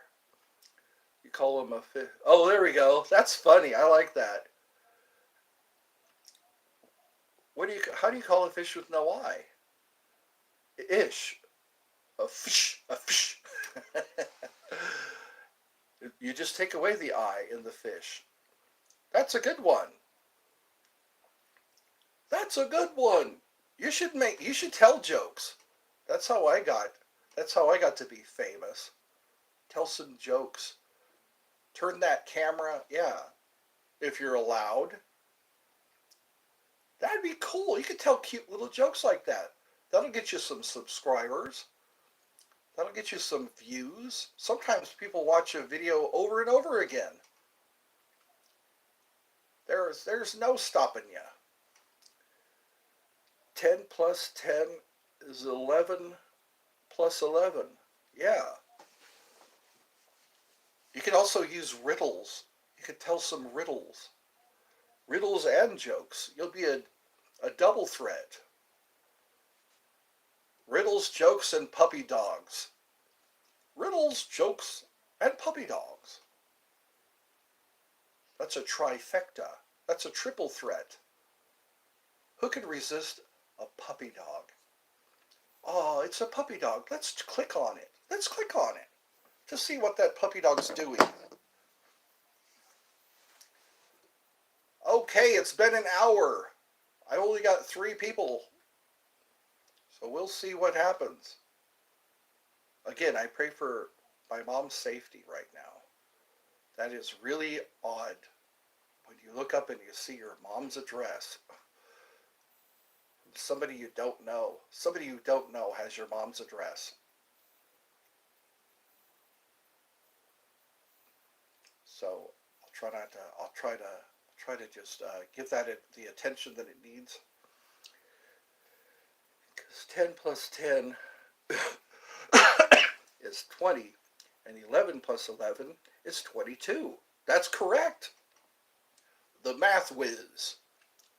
You call them a fish. Oh, there we go. That's funny. I like that. How do you call a fish with no eye? Ish. A fish. A fish. You just take away the eye in the fish. That's a good one. That's a good one. You should tell jokes. That's how I got to be famous. Tell some jokes. Turn that camera, yeah. If you're allowed. That'd be cool. You could tell cute little jokes like that. That'll get you some subscribers. That'll get you some views. Sometimes people watch a video over and over again. There's no stopping you. 10 plus 10 is 11 plus 11. Yeah. You can also use riddles. You could tell some riddles. Riddles and jokes. You'll be a double threat. Riddles, jokes, and puppy dogs. Riddles, jokes, and puppy dogs. That's a trifecta. That's a triple threat. Who can resist a puppy dog? Oh, it's a puppy dog. Let's click on it. Let's click on it to see what that puppy dog's doing. Okay, it's been an hour. I only got 3 people. So we'll see what happens. Again, I pray for my mom's safety right now. That is really odd when you look up and you see your mom's address. Somebody you don't know. Somebody you don't know has your mom's address. So I'll try to just give that the attention that it needs. Because 10 plus 10 is 20, And 11 plus 11 is 22. That's correct. The math whiz.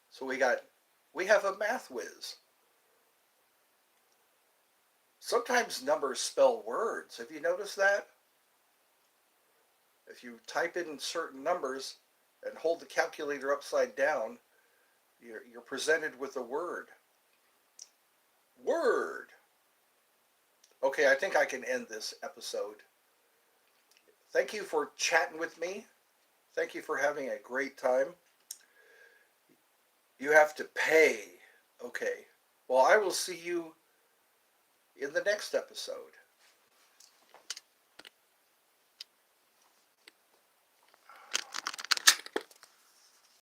So we have a math whiz. Sometimes numbers spell words. Have you noticed that? If you type in certain numbers and hold the calculator upside down, you're presented with a word. Word. Okay, I think I can end this episode. Thank you for chatting with me. Thank you for having a great time. You have to pay. Okay. Well, I will see you in the next episode.